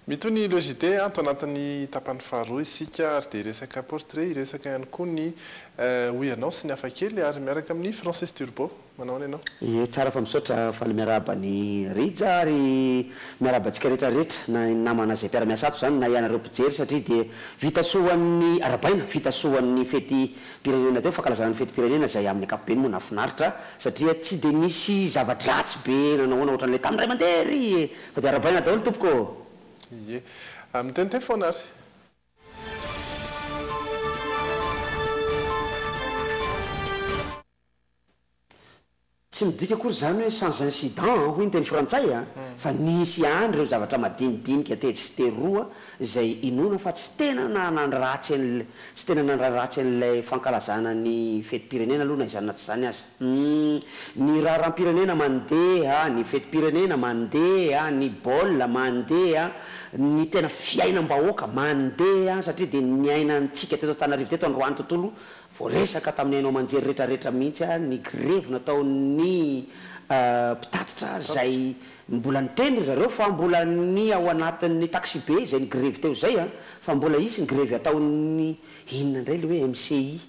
mitony logité anto anatin'ny tapany faharoa isika ary dia resaka portrait resaka ihany koa ny hoianao sy ny hafakely ary miaraka amin'ny Francis Turbo manao ianao tsara fa misaotra faly miaraba ny rija ary miarabantsika rehetrarehetra na namana zay mpiara-miasa ato zany na ianareo mpijery satria dia vitasoan'ny arabaina vitasoan'ny fety pirenena teo fankalazana ny fety pirenena zay amin'ny ankapobeny moa nafinaritra satria tsy dia nisy zava-dratsy be nanahoana ohatran'ilay tamin'ny ray mandery fa dia arabaina daholo tompoko ie miteniteny foana ary tsy midika akory zany hoe sans incident hoy ny teny frantsay a fa nisy andro ireo zavatra madinidinika tetsy sy teroa zay inona fa tsy tena nandraratsy tsy tena nandraratsy an'ilay fankalazana ny fety-pirenena aloha na izany na tsy zany azy ny raharam-pirenena mandeha ny fety-pirenena mandeha ny baolina mandeha ny tena fiainam-bahoaka mandeha satria dia ny ainantsika teto Antananarivo teto androany tontolo voaresaka tamin'ny ainao manjery rehetrarehetra mihitsy a ny grevy nataon'ny mpitatitra zay mbola niteny zareo fa mbola ny ao anatin'ny taxi be zay ny grevy teo zay a fa mbola isy ny grevy ataon'ny inona indray le hoe MCI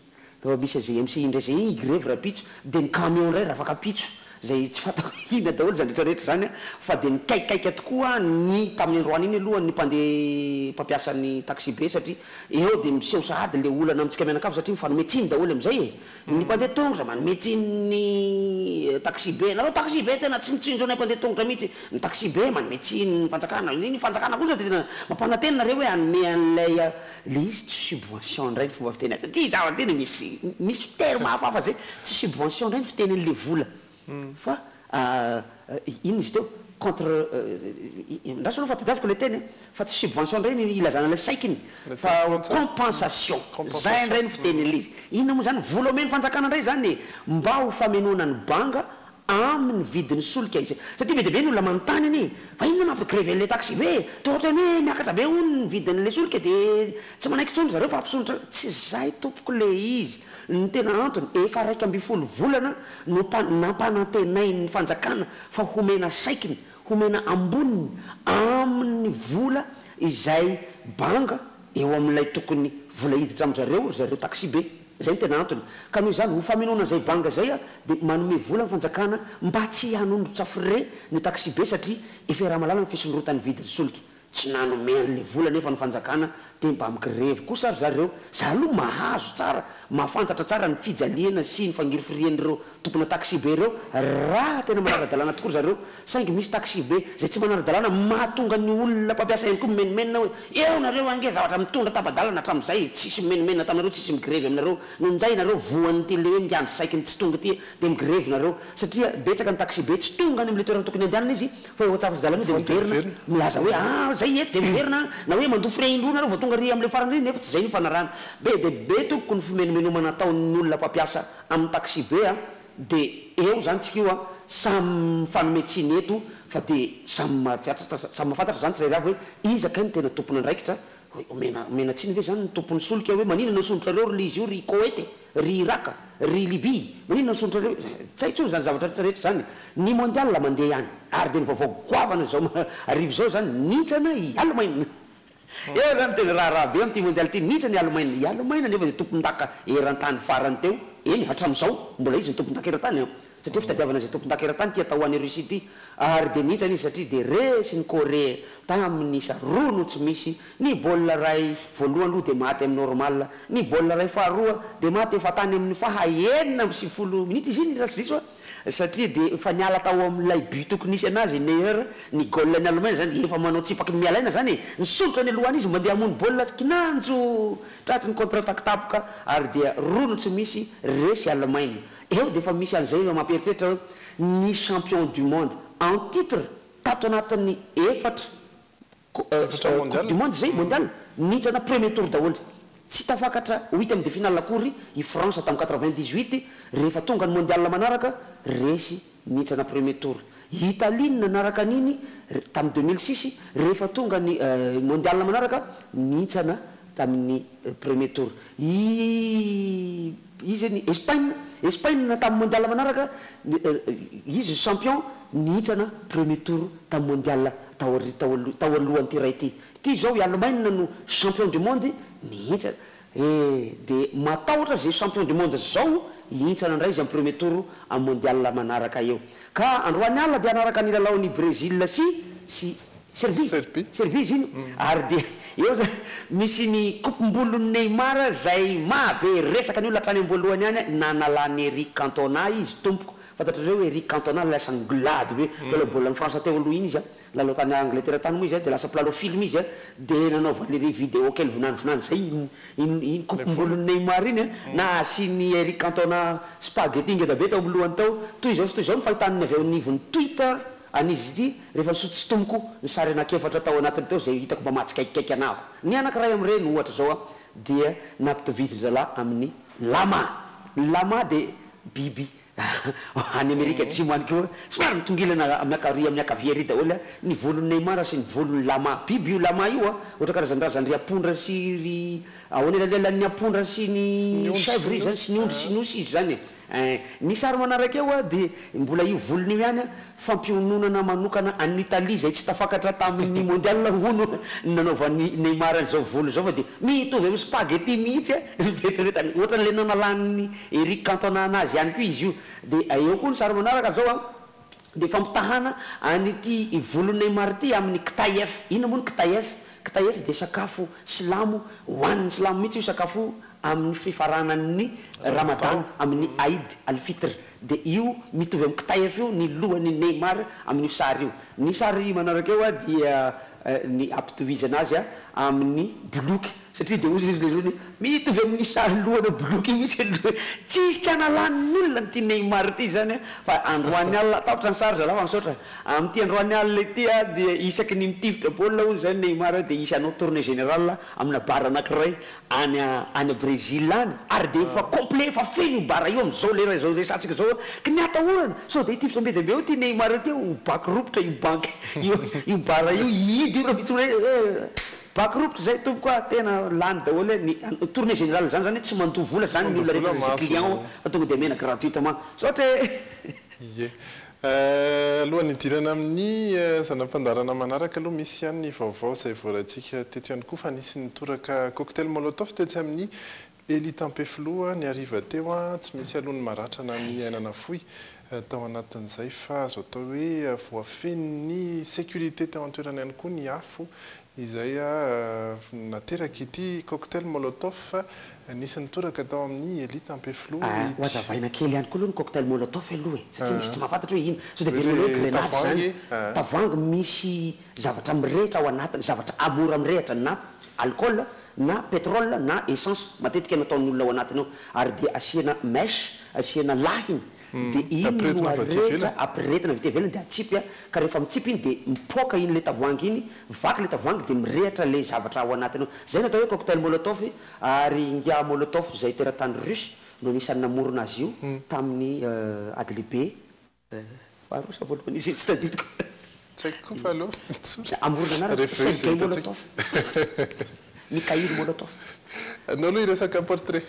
fa misy azay MCI indray zay grevy rapitso dia ny camion indray raha afaka pitso zay tsy fatako inona daholo zany rehetrarehetra zany a fa dia nikaikaika tokoa ny tamin'ny androany iny aloha ny mpandeha mpampiasan'ny taxi be satria eo dia miseho sahady le olana amintsika mianakavo satria mifanometsiny daholo amin'izay ny mpandeha tongotra manometsiny ny taxi be nareo taxi be tena tsy mitsinjo nay mpandeha tongotra mihitsy ny taxi be manometsiny ny fanjakana ny fanjakana kosa dia tena mampananteny nareo hoe anome an'ilay le izy tsy subvention indray ny fomba fiteny azy ty zavateny misy terme hafahafa zay tsy subvention indray ny fitenen'le vola fa ino izy teo contre ndraso aloha fa tadiaviko le teny fa tsy subvention indray ny ilazana le saikiny fa compensation zay indray ny fitenen'le izy inona moa zany vola omeny fanjakana indray zany mba ho famenoana ny banga amin'ny vidiny solika izy satria be dia be ny olona manontany anie fa inona mampigrevy an'le taxi be toa ohatra hoe miakatra be hono ny vidin'le solika dia tsy manaiky tsondro zareo fa ampisondrotra tsy zay tompoko le izy ny tena antony efa 1.2 volana no nampanantenay ny fanjakana fa homena saikiny homena amboniny amin'ny vola izay banga eo amin'ilay tokony vola hiditra amin'zareo taxi be zay ny tena antony ka noho izany ho famenoana zay banga zay a dia manome vola ny fanjakana mba tsy hanondrotra frais ny taxi be satria efa raha malala ny fisondrotan'ny vidiny solika tsy nanome an'le vola nefa ny fanjakana dia mba migrevy kosa ary zareo za aloha mahazo tsara mahafantatra tsara ny fijaliana sy ny fangirifirian'ireo tompona taxi be ireo raha tena manara-dalàna tokoa zareo saingy misy taxi be zay tsy manara-dalàna mahatonga ny olona mpampiasa ihany koa mimenimenina hoe eo nareo ange zavatra mitondra tapa-dalana hatramin'izay tsisy mimenimenina taminareo tsisy migrevy aminareo nonjay nareo voan'ity le hoe miandro saikiny tsy tonga ty dia migrevy nareo satria betsaka ny taxi be tsy tonga any amin'le toerana tokony andehanana izy fa eo atsafa sy dalana io dia miverina milaza hoe zay eto dia miverina na hoe mandoa frais indro nareo vao tonga ry amin'le farany ry nefa tsy zay ny fanarana be dia be toko ny fimenomenoma nataon'ny olona mpampiasa amin'ny taxi be a dia eo zany tsika io a samy fanometsiny eto fa dia samy mahafantatra zany tsy raha hoe izaka ny tena tompony andraikitra omena tsiny ve zany ny tompony solika hoe maninona ny sondrotrareo ry izy io ry Koweït ry Iraka ry Libye maninona ny sondrotrareo tsy haiko zany zavatra rehetrarehetra zany ny mondial mandeha ihany ary dia ny vaovao goavana zao arivo zao zany nintsana i Allemagne eo zany tena raha be amin'ity mondial ity nintsany Allemagne nefa dia tompon-daka eran-tany farany teo eny hatramin'izao mbola izy ny tompon-daka eran-tany satria fitadiavana zay tompon-daka eran-tany tia tao any Russie ity ary dia nintsany izy satria dia resy ny Korea tamin'ny roa no tsy misy ny baolina ray voalohany aloha dia maty amin'ny normal ny baolina ray faharoa dia maty efa tany amin'ny fahaenina amin'ny 90 minitra izy iny raha tsy diso satria dia efa niala tao amin'ilay but tokony nisy anazy Neuer ny golny Allemagne zany efa manao tsipaky ny mialaina zany nisolotra ny alohany izy mandeha amony baolina kinanjo tratry ny contre-attaque tapoka ary dia roa no tsy misy resy Allemagne eo dia efa misy an'izay mampieritreritra hoe ny champion du monde en titre tato anatin'ny efatra coupe du monde zay mondial nitsana premier tour daholo tsy tafakatra 8e de finale akory i France tamin'ny 98 rehefa tonga ny mondial manaraka resy nitsana premier tour Italie nanaraka an'iny tamin'ny 2006 rehefa tonga ny mondial manaraka nitsana tamin'ny premier tour izy ny Espagne tamin'ny mondial manaraka izy champion nitsana premier tour tamin'ny mondial tao alohan'ity ray ty zao i Allemagne no champion du monde nihintsana de matahotra zay champion du monde zao ihintsana ndray izy amin'ny premier tour amin'ny mondial manaraka eo ka androany alina de anaraka nilalaon'ny Brésil sy Serbie izy iny ary de eo misy ny coupe-mbolon'ny Neymar zay mabe resaka ny olona hatrany am-boalohany any nanalany Eric Cantona izy tompoko fantatrareo Eric Cantona lasa glady hoe telo bolan'ny France teo aloha iny izy lalao tany Angleterre tany moa izy de lasa mpilalao film izy de nanaovany vidéo kely vinandrovinandro zay iny coupe-mbolon'ny Neymar iny na asiany Eric Cantona spaghetti ngeda be tao amin'ny lohany tao toy zao ny fahitany avy ao nivon'ny Twitter anizy ity rehefa nisototsitomoko ny sary anakefatra tao anatiny teo zay hitako mba matsikaikkaiky anako ny anankiray am'ireny ohatra zao dia nampitovizy zala amin'ny lama de biby any Amerika atsimo any keo somary mitongilana miakavia ry daholo ny volon'ny Neymar sy ny volon'ny lama biby io lama io ohatra karazan-drazany ry apondra sy ry ahoana lelalan'ny apondra sy ny chèvre zany sy ny ondry sy ny osy izy zany ny sary manaraka eo de mbola io volony io ihany fampiononana manokana an'Italie zay tsy tafakatra tamin'ny mondial hono nanaovan'ny Neymar zao volo zao fa de mitovy amin'ny spaghetti mihitsy retretany ohatra le nanalan'ny Eric Cantona anazy ihany koa izy io de eo koa ny sary manaraka zao de fampitahana an'ity volon'ny Neymar ty amin'ny Ktaïef ino moa ny Ktaïef de sakafo silamo hoanin'ny silamo mihitsy io sakafo amin'ny fifaranan'ny Ramadan amin'ny Aïd al-Fitr de io mitovy amin'ny Ktaïef io ny lohan'ny Neymar amin'ny sary io ny sary manaraka eo dia ny ampitovizana azy amin'ny boloky satria de ozy izy le mitovy amin'ny sary lohana boloky mihitsy tsisy tsy analan'olona ty Neymar ty zany fa androany alina tapotra ny sary zalafa misaotra amin'ity androany alina ity de isaky ny mitivitra baolina ony zany Neymar de isy anao tournée générale amina bara anankiray any Brésil any ary de efa complet efa feno bara io am'izao lera zao resatsika zao ka ny atahorana so de itivitra mbe de mbe ty Neymar ty baky ropotra io banky io bara io idy io raha vitsy baky ropotra zay tompo koa tena lany daholo ny tournée générale zany tsy mandovo vola zany ny olona rehefa client fa tonga de mena gratuitement saotra alohan'ny idirana amin'ny zanam-pandarana manaraka aloha misy ihany ny vaovao zay voarantsika tetsy ihany koa fa nisy nitoraka cocktail molotov tetsy amin'ny Elite Ampefloa ny ariva teo tsy misy alohany maratrana ny ainana foy tao anatin'izay fa azo atao hoe voafen'ny sécurité teo an-toerana ihany koa ny afo izay nateraky ity cocktail molotov nisy nitoraka tao amin'ny Elite Ampefloa hoazavaina kely ihany koa aloha ny cocktail molotov aloha satria misy tsy mahafantatra hoe ino so de verina hoe grenade zany tavoahangy misy zavatra mirehitra ao anatiny zavatra amora mirehitra na alcool na pétrole na essence matetika nataon'olona ao anatiny ao ary de asiana mèche asiana lahiny de iny no arehetra ampirehetina avy velany de atsipy ka rehefa mitsipy iny de mipoaka iny le tavoahangy iny vaky le tavoahangy de mirehitra le zavatra ao anatiny ao zay natao hoe cocktail molotov ary ngia molotov zay teratany russe no nisany namorona azy io tamin'ny Adlibe faharosa voalohany izy tsy tadidiko amorona anaraka Sergei Molotov Mikhail Molotov anao aloha iresaka portrait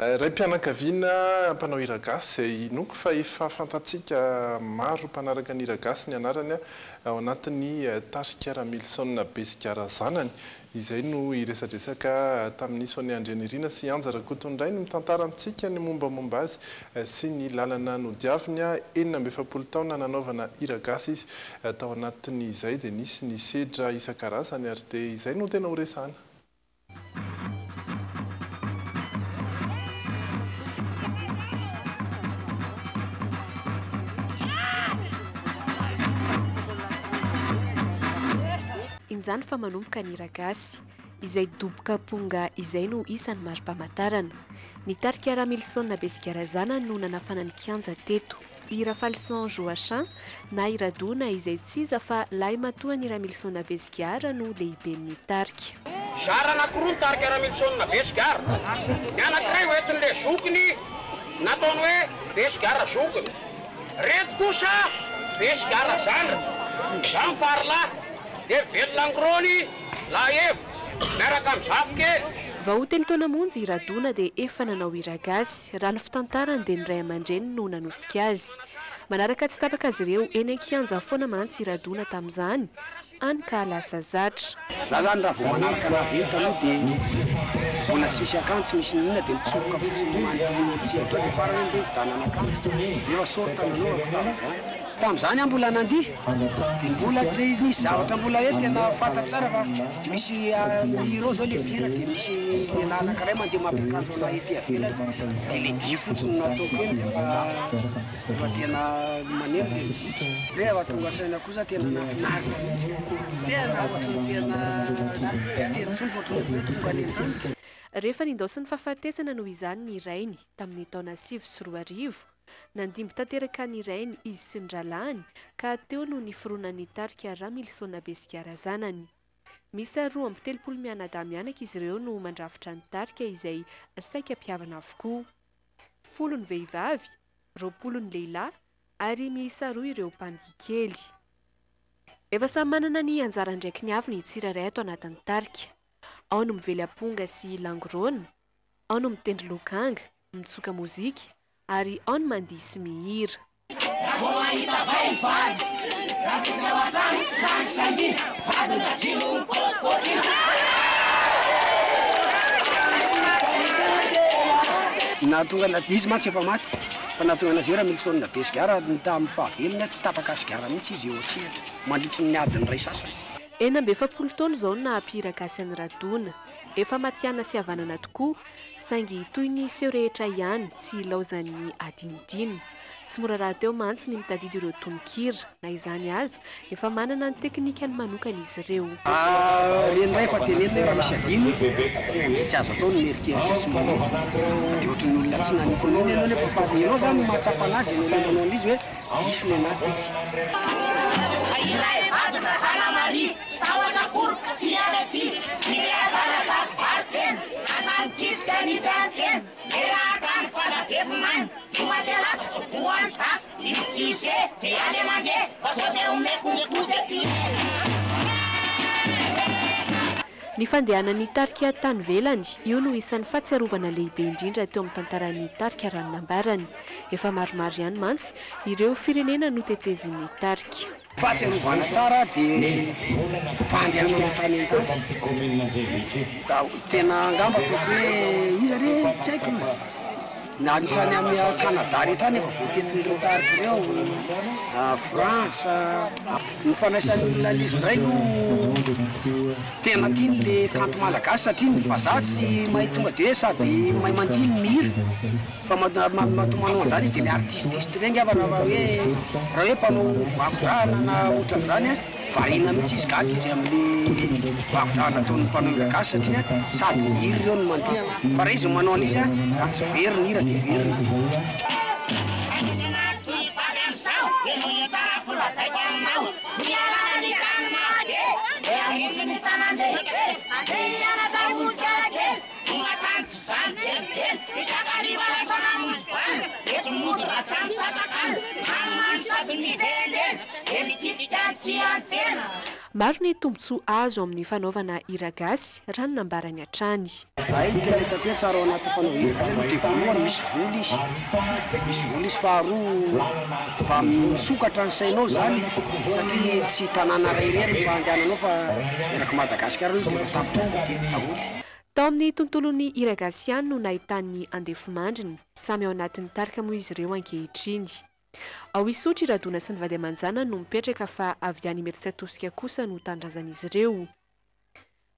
ray mpianakaviana mpanao hiragasy zay inoko fa efa fantatsika maro mpanaraka ny hiragasy ny anarany ao anatin'ny Tarikara Milson Besigara zanany izay no iresadresaka tamin'ny Sonia Andrianirina sy Anjara Kotondray no mitantara amintsika ny mombamomba azy sy ny lalana nodiaviny 27 taona nanaovana hiragasy izy tao anatin'ny izay dia nisy ny sedra isan-karazany ary dia izay no tena horesana. Inzany fa manomboka ny hiragasy izay doboka ponga izay no isan'ny mari-pamantarana ny Tarikara Milson Besigara zanany no nanafanany kianja teto hira Falson Joachin na hiradona izay tsiza fa lay matoa ny Milson Besigara no lehiben'ny Tarika. Zara anankiroa ny Tarikara Milson Besigara ny anankiray hoentin'le zokiny nataony hoe Besigara zokiny reto kosa Besigara zandra zany farlahy de velona ngirony lahevo miaraka amin'ny zafike vao hotely taona monjy iradona dia efa nanao hiragasy raha ny fitantarany dia ny ray aman-dreny no nanosika azy manaraka tsy tapaka azy ireo eny an-kianja foana mantsy iradona tamin'izany any ka lasa zatra za zany raha vao manaraka anazy eny taloha dia mbola tsy misy akanjo misy nina dia mitsofoka fotsiny mandio tsy atao dia farany dia vidanana akanjo efa sorta nanaovako tamin'izany mbola nandihy dia mbola tsy nisy zavatra mbola hoe tena fantako tsara fa misy miro zao le pira dia misy lehilahy anankiray mandeha mampiakanjo ana ety avelany dia le dihy fotsiny nataoko eny efa tena maneno le mizika rehefa tonga saina kosa tena nafinaritra mihitsy tena ohatrany tena tsy tena tsony fa ohatrany hoe tonga any an-danitra rehefa nindaosy ny fahafatesana noho izany ny irainy tamin'ny taona 2010 nandimby tanteraka ny irainy izy sy ny ralahany ka teo no niforoanan'ny tarika Ramilsona Besigara zanany. Misy 2 mianadahy mianaka izy ireo no mandrafitra ny tarika izay saika mpiavana avokoa. 10 ny vehivavy, 20 ny lehilahy ary miisa 2 ireo mpandihy kely. Efa samy manana ny anjara ndraiky ny avy ny tsirairay ato anatin'ny tarika. Ao no mively aponga sy langorona, ao no mitendry lokanga, mitsoka mozika ary ao no mandihy sy mihira. nahatonga izy mantsy efa maty fa nahatonga anazy Ramilsona Besigara tamin'ny fahavelony tsy tapaka Sigara mihitsy izy eo atsihatra mandritry ny adiny ray sasany. 70 taona zao no nahampiragasy an'i Radona. Efa matiana sy havanana tokoa saingy toy ny seho rehetra ihany tsy laozan'ny adinodininy. Tsy mora raha teo mantsy ny mitadidy ireo tononkira na izany aza efa manana ny teknikany manokana izy ireo. Ren'iray fa tenenina raha misy adino dia tsy azo atao ny merikerika sy mone fa dia ohatrany olona tsy nanitsininy ianao nefa fa dia ianao zany mahatsapa anazy ianao le manao an'izy hoe diso ny anaty etsy. Ny fandehanan'ny tarika tany velany io no isan'ny fahatsiarovana lehibe indrindra teo amin'ny tantaran'ny tarika ranonambarany. Efa maromaro ihany mantsy ireo firenena no tetezin'ny tarika. Fahatsiarovana tsara dia fandehanana tany an-tany tena angamba ataoko hoe izy re tsy haiko na nitrany amin'ny Canada rehetra nefa voatetin'ireo tarika ireo France ny fanaisan'ny olona izy indray no tena tiany le kanto malagasy satria ny vazaha tsy mahay tonga dia sady mahay mandihy ny mihira fa manao an'izany izy dia le artiste regny ava raha hoe mpanao vakodrahana na ohatran'izany variana mihitsy izy gaga izy amin'ny vakodrahana ataon'ny mpanao hiragasy satria sady mihira ireo no mandihy fa raha izy manao an'izy tsy very ny hira dia very ny maro ny tombontsoa azo amin'ny fanaovana hiragasy raha ny nambarany hatrany. Ay tena hitako hoe tsara ao anaty fanaovana hiragasy aloha dia voalohany misy vola izy faharoa mba misokatra ny sainao zany satria tsy tanàna ray irery mba andehananao fa eraky Madagasikara aloha dia tapitra foteny daholo. Tao amin'ny tontolon'ny hiragasy ihany no nahitan'ny andefomandriny samy ao anatin'ny tarika moa izy ireo ankehitriny. Ao Isotry Radona sy ny vady aman-janany no mipetraka fa avy any Imerintsiatosika kosa no tandrazan'izy ireo.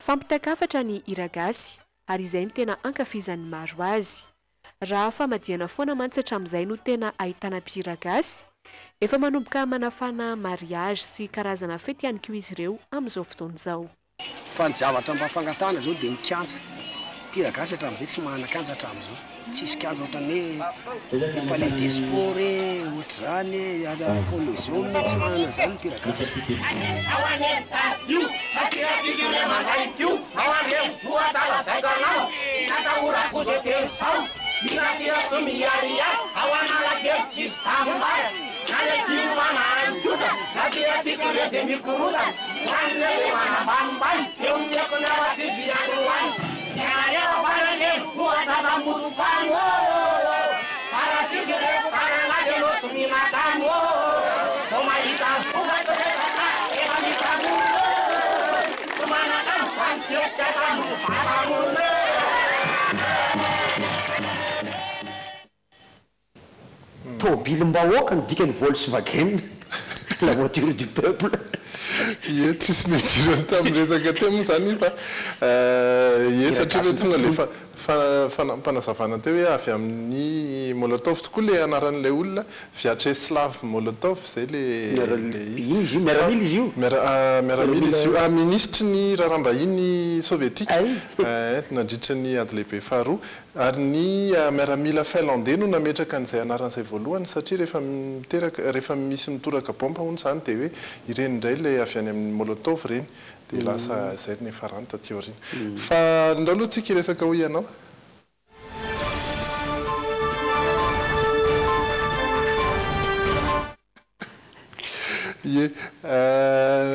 Fampitakafatra ny hiragasy ary izay no tena ankafizan'ny maro azy. Raha famadihana foana mantsy hatramin'izay no tena ahitana mpihiragasy, efa manomboka manafana mariage sy karazana fety ihany koa izy ireo amin'izao fotoana izao. Fa ny zavatra mbafangatana zao dia ny kianja. Mpihiragasy hatramin'izay tsy mahana kianja hatramin'izao. Tsisy kianja ohatran'ny hoe palais des sports ohatr'izany Colosseum tsy manana zany mpihiragasy. Tôbilim-bahoaka ny dikany Volkswagen la voiture du peuple. Ie tsisy nidirany tamin'ny resaka teo moa zany fa ie satria hoe tonga le mpanazavana teo hoe avy amin'ny Molotov tokoa le anaran'ilay olona Vyacheslav Molotov zay le izy miaramila izy io miaramila izy io ministre ny raharaham-bahiny sovietika nandritra ny ady lehibe faharoa ary ny miaramila finlandais no nametraka an'izay anaran'izay voalohany satria rehefa misy mitoraka bomba hono zany dia hoe ireny indray le avy any amin'ny Molotov reny dia lasa zay ny efa rany taty aoriana fa ndao aloha tsika resaka ho ianao ie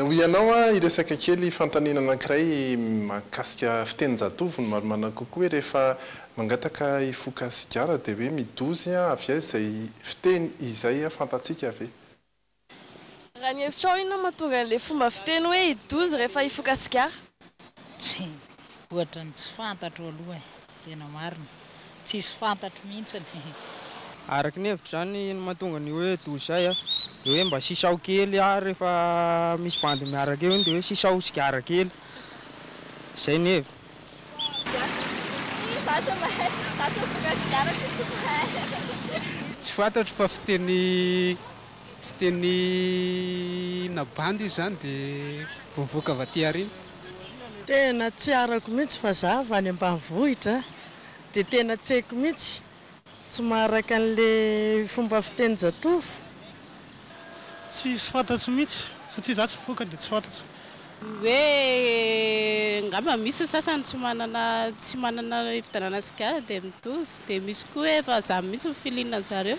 ho ianao a iresaka kely fantanina anankiray mahakasika fitenin-jatovo no maromana kokoa hoe rehefa mangataka ifoka sigara dia hoe midozy avy ay izay fiteny izay fantatsika ave raha ny hevitra ao inona mahatonga an'ilay fomba fiteny hoe idozy rehefa ifoka sigara tsy ohatra ny tsy fantatro aloha tena marina tsisy fantatro mihitsiny araky ny hevitra zany mahatonga ny hoe dozy zay dia hoe mba sisao kely rehefa misy bandy miaraka eo dia hoe sisao sigara kely zay ny hevitra tsy fantatro fa fiteny nabandy izy zany dia voavoaka avy aty arina tena tsy arako mihitsy fa za avy any ambanivohitra dia tena tsy haiko mihitsy tsy maharaka an'le fomba fiteny-jatovo tsy fantatro mihitsy satria za tsy foka dia tsy fantatro hoe ngamba misy sasany tsy manana fividanana sigara dia midozy dia misy koa hoe efa za mihitsy mifilinana zareo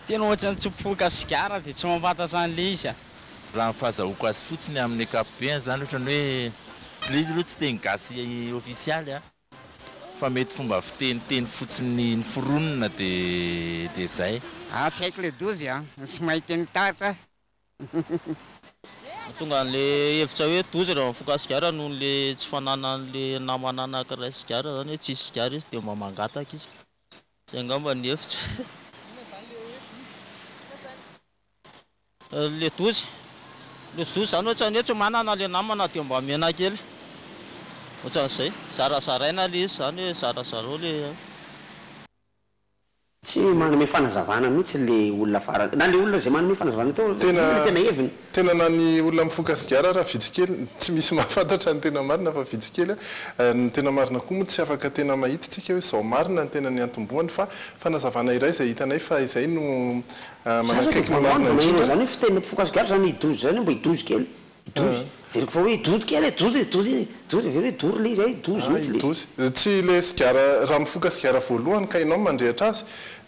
tena ohatrany tsy mpifoka sigara dia tsy mampatatra an'le izy raha ny fahazahoako azy fotsiny amin'ny ankapobeny zany ohatrany hoe le izy aloha tsy teny gasy ofisialy fa mety fomba fiteniteny fotsiny ny foronina dia zay tsy haiko le dozy tsy mahita ny tatra tonga an'le hevitra hoe dozy raha mifoka sigara noho n'le tsy fanana an'le namana anankiray sigara zany hoe tsisy sigara izy dia mba mangataka izy zay angamba ny hevitra le dozy zany ohatrany hoe tsy manana le namana dia mba mena kely ohatran'izay zarazaraina le izy zany hoe zarazarao le tsy manome fanazavana mihitsy le olona farany na le olona zay manome fanazavana tao tena heviny tena na ny olona mifoka sigara raha vitsikely tsy misy mahafantatra ny tena marina fa vitsikely ny tena marina koa moa tsy afaka tena mahita tsika hoe zao marina ny tena ny antomboany fa fanazavana iray izay hitanay fa izay no manakaiky marina indrindra zany hoe fiteny mifoka sigara zany idozy zany mba idozy kely idozy veriko fa hoe idozy kely dozy very hoe dory le izay dozy mihitsy dozy tsy le sigara raha mifoka sigara voalohany ka ianao mandrehatra azy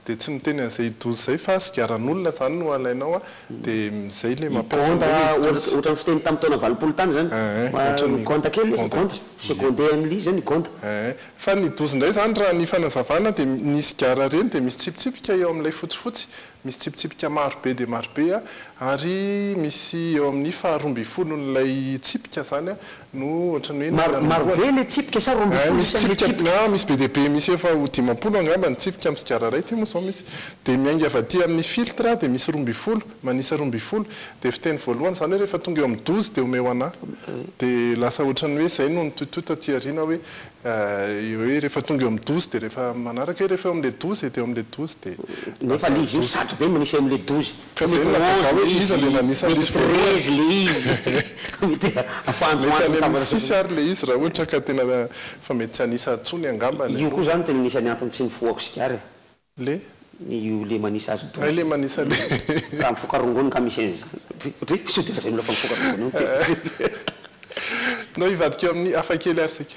dia tsy miteny an'izay dozy zay fa sigaran'olona zany no alainao dia zay le mampiasaohatra ny fiteny tamin'ny taona valopolo tany zany konta kely izy konta secondaire amin'le izy zany konta fa ny dozy indray zany raha ny fanazavana dia ny sigara reny dia misy tsipitsipika eo amin'ilay fotsifotsy misy tsipitsipika marobe dia marobe ary misy eo amin'ny faharoambifolo n'ilay tsipika zany no ohatrany hoe marobe le tsipika sa misy be dia be misy efa ho dimampolo angamba ny tsipika amin'ny sigara ray ty moa zao misy dia miainga avy aty amin'ny filtre dia misy roambifolo manisa roambifolo dia fiteny voalohany zany hoe rehefa tonga eo amin'ny dozy dia omeo anahy dia lasa ohatrany hoe zay no nitototo aty ariana hoe rehefa tonga eo amin'ny dozy dia rehefa manaraka hoe rehefa eo amin'le dozy dia eo amin'le dozy dia nefa le izy io satro be manisa amin'le dozy ka zay nataka hoe izy le manisa le izy sisy ary le izy raha ohatra ka tena fa mety tsy anisa atsony angamba io koa zany tena nisany antony tsy mifohako sigara le io le manisa azy dozy le manisa le raha mifoka rongony ka misy an'izany sodira zay milafa mifoka rongony no ivadika eo amin'ny hafakely ary sika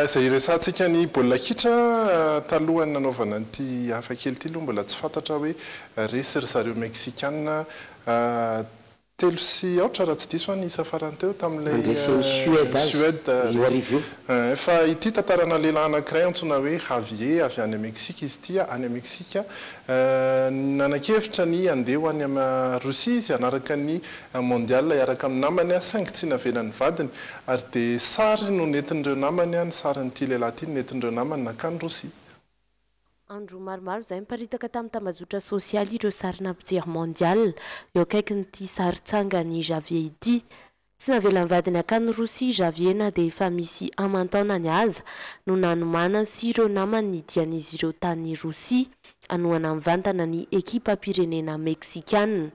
Izay resantsika ny baolina kitra talohany nanaovana an'ity hafakely ity aloha mbola tsy fantatra hoe resy ry zareo Mexicaine 3-0 raha tsy diso any isa farany teo tamin'ilay Suède. Fa ity tantarana lehilahy anankiray antsoina hoe Javier avy any Mexique izy ity any Mexique nanakevitra ny andeha ho any amin'ny Russie izy anaraka ny mondial iaraka amin'ny namany saingy tsy navelany vadiny ary dia sary no nentin'ireo namany ny sarin'ity lehilahy ity nentin'ireo namany nakany Russie. Andro maromaro izay miparitaka tamin'ny tambazotra sosialy ireo sarina mpijery mondial eo akaikin'ity saritsangany Javier ity. Tsy navelany vadiny akany Russie Javier na dia efa misy aman-taonany aza no nanomana sy ireo namany nidian'izy ireo tany Russie anohana mivantana ny ekipa pirenena Mexicaine.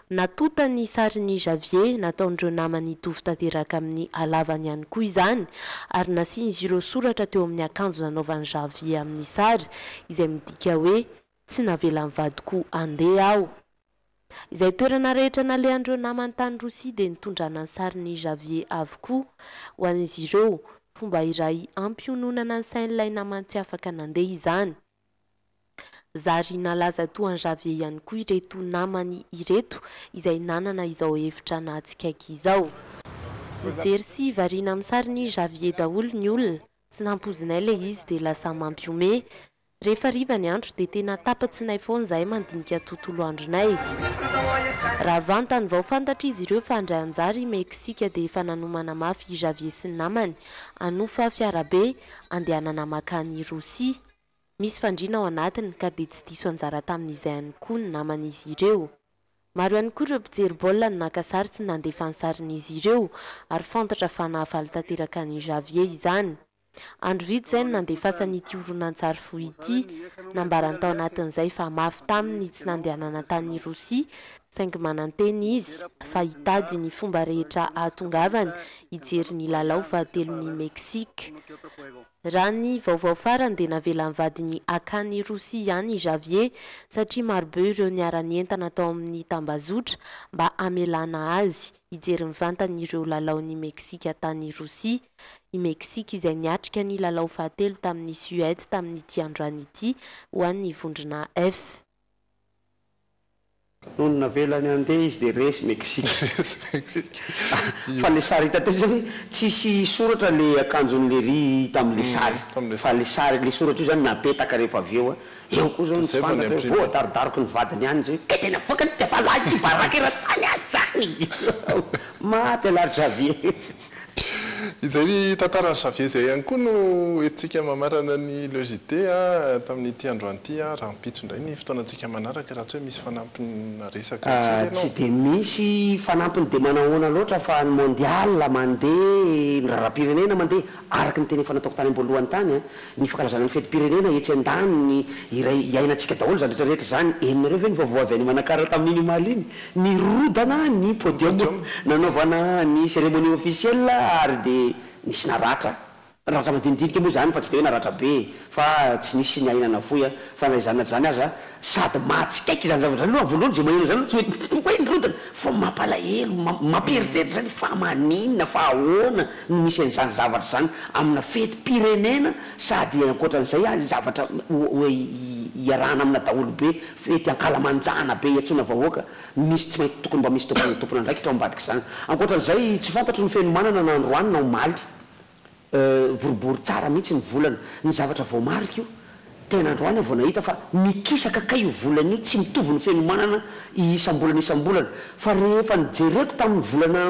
Natota ny sarin'ny Javier nataon'ireo namany tovy tanteraka amin'ny halavany ihany koa izany ary nasian'izy ireo soratra teo amin'ny akanjo nanaovan'ny Javier amin'ny sary izay midika hoe tsy navelany vadiko andeha aho. Izay toerana rehetra nalehan'ireo namany tany Russie dia nitondrana ny sarin'ny Javier avokoa ho an'izy ireo fomba iray ampiononana ny sain'ilay namany tsy afaka nandeha izany. Zary nalaza toa ny Javier ihany koa ireto namany ireto izay nanana izao hevitra natsikaiky izao. Mijery sy variana amin'ny sarin'ny Javier daholo ny olona, tsy nampozinay ilay izy dia lasa mampiome. Rehefa riva ny andro dia tena tapatsinay foana izahay mandinika tontolo andronay. Raha vantany vao fantatra izy ireo fa handray anjara i Meksika dia efa nanomana mafy i Javier sy ny namany hanofa fiarabe andehanana makany Russie. Misy fandriana ao anatiny ka dia tsy diso anjara tamin'izay ihany koa ny naman'izy ireo. Maro ihany koa ireo mpijery baolina no naka sary sy nandefa ny sarin'izy ireo ary fantatra fa nahafaly tanteraka ny Javier izany. Andro vitsy izay no nandefasan'ity horonan-tsary fohy ity, nambarany tao anatin'izay fa mafy taminy tsy nandehanana tany Russie saingy mananteny izy fa hitady ny fomba rehetra ahatongavany hijery ny lalao fahatelon'ny Meksika. Raha ny vaovao farany dia navelany vadiny akany Russie ihany i Javier satria marobe ireo niara-ny entana tao amin'ny tambazotra mba amelana azy hijery mivantany ireo lalaon'ny Meksika tany Russie. I Meksika izay niatrika ny lalao fahatelo tamin'ny Suède tamin'ity androany ity ho an'ny vondrona F. Nono navelany andeha izy dia resy Meksika. Fa le sary hita teo zany tsisy soratra le akanjon'le ry tamin'le sary. Fa le sary le soratra io zany napetaka rehefa avy eo. Eo koa zao tsy fantatra hoe voataridariko ny vadiny any zay. Ka tena fokany tefa lahy ty baraka raha tany atsany. Maty alary Javier. Izay ny tantarany Javier izay ihany koa no entsika mamarana ny logité tamin'ity androany ity raha mipitso indray ny fotoanantsika manaraka raha tsy hoe misy fanampiny resaka tsy dia misy fanampiny dia manahoana loatra fa ny mondial mandeha ny raharam-pirenena mandeha araka ny teny efa nataoko tany amboalohany tany ny fankalazana ny fetim-pirenena etsy an-daniny iray iainantsika daholo zany rehetrarehetra zany enina reo ve ny vaovao avy any manakara tamin'ny minimaly iny ny rodana ny podium nanaovana ny cérémonie officielle ary dia nisy naratra madinidinika moa zany fa tsy dia hoe naratra be fa tsy nisy ny ainana foy fa naizana zany aza sady matsikaiky zany zavatra aloha voalohany zay maheno zany tsy hoe nyrodana fa mampalahelo mampieritreritra zany fa maninona fa ahoana no misy an'izany zavatra zany amina fety pirenena sady ankoatran'izay zavatra hoe iarahana amina daholo be fety ankalamanjana be iatsona vahoaka misy tsy mahita tokony mba misy tompona ndraiky tao ambadika zany ankoatran'izay tsy fantatro ny fenomanana na androany na omaly boribory tsara mihitsy ny volana ny zavatra vao marika io tena androany vao nahita fa mikisaka kay io volana io tsy mitovy ny fenomanana isam-bolana fa rehefa nijereko tamin'ny volana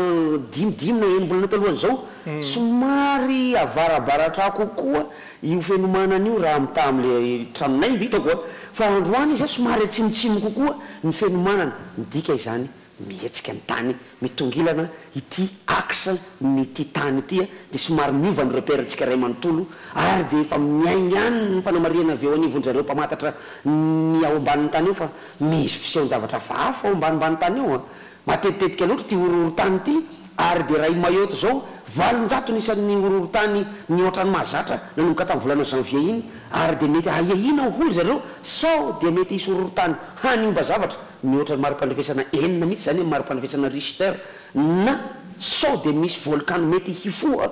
dimidimy na enim-bolana talohany zao somary avarabaratra kokoa io fenomanana io raha mita am'le traminay hitako fa androany izy somary atsimotsimo kokoa ny fenomanana midika izany mihetsika ny tany mitongilana ity axe nyty tany ity dia somary miova ny repérantsika ray manontolo ary dia efa miainy ihany ny fanamariana avy eo anivonjareo mpamatatra ny ao ambanin'ny tany eo fa misy fisehon-javatra vafa ao ambanimbany tany eo matetitetika loatra ty ororotany ity ary dia ray mayoto zao valonjato nisan'ny ororotany mihoatra ny mahazatra nanomboka tamin'ny volana janvier iny ary dia mety aiahina holy zareo sao dia mety isy ororotany hanimba zavatra mihoatra ny mari-pandrefesana enina mihitsy zany hoe mari-pandrefesana Richter na sao dia misy volcano mety hifoha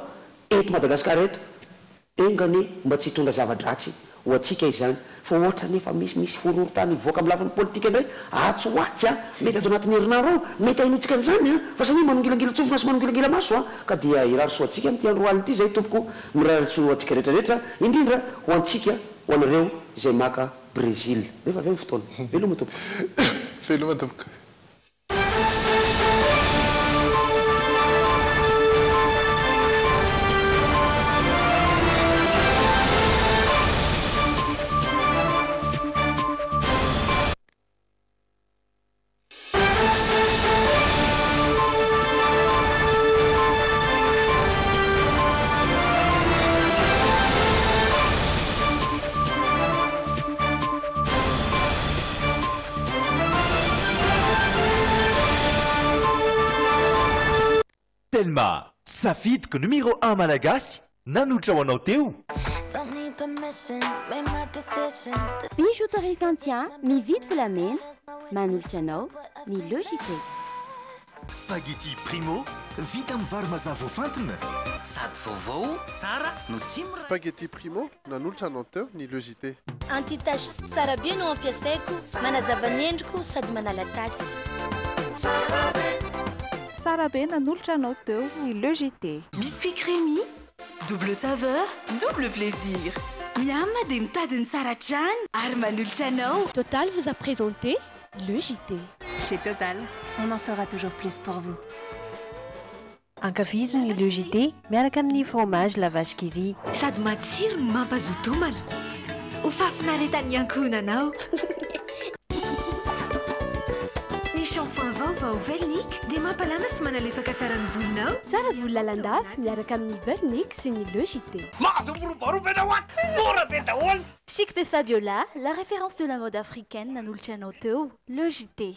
eto Madagasikara eto engane mba tsy hitondra zava-dratsy ho atsika izany fa ohatra nefa misy horontany voaka amin'ny lafin'ny politika indray atsy hoatsy a mety atao anatin'ny herinaro ao mety ahinotsika an'izany a fa sania manongilangila tsofina sy manongilangila maso a ka dia irary soatsika amin'ity andro alina ity zay tompoko mirary soatsika rehetrarehetra indrindra ho antsika ho anareo izay maka Brésil rehefa avy ny fotoana veloma tompoko veloma tompoko Telma, safidiko numéro 1 malagasy nanotra ho anao teo. Bijouterie Santia, mividy volamena, manolotra anao ny Logité. Spaghetti Primo, vita amin'ny vary mazava voafantina. Sady vaovao, tsara no tsy mora. Spaghetti Primo, nanolotra anao teo ny Logité. Antitasy tsara be no ampiasaiko, manazava ny endriko sady manala tasy. Tsara be nanolotra anao teo ny Logité. Biscuit crémy, double saveur, double plaisir. Miam dia mitadiny tsara hatrany ary manolotra anao. Total vous a présenté Logité. Chez Total, on en fera toujours plus pour vous. Ankafiziny Logité miaraka amin'ny fromage la vache qui rit. Sady matsiro no mampazoto homana. Ho fafinaretan'ny ankohonanao. Ny shampoing vaovao Velnic dia mampalama sy manalefaka tsara ny volonao. Tsara volo lalandafy miaraka amin'ny Velnic sy ny Logité. Chic pe Fabiola, la référence de la mode africaine nanolotra anao teo, Logité.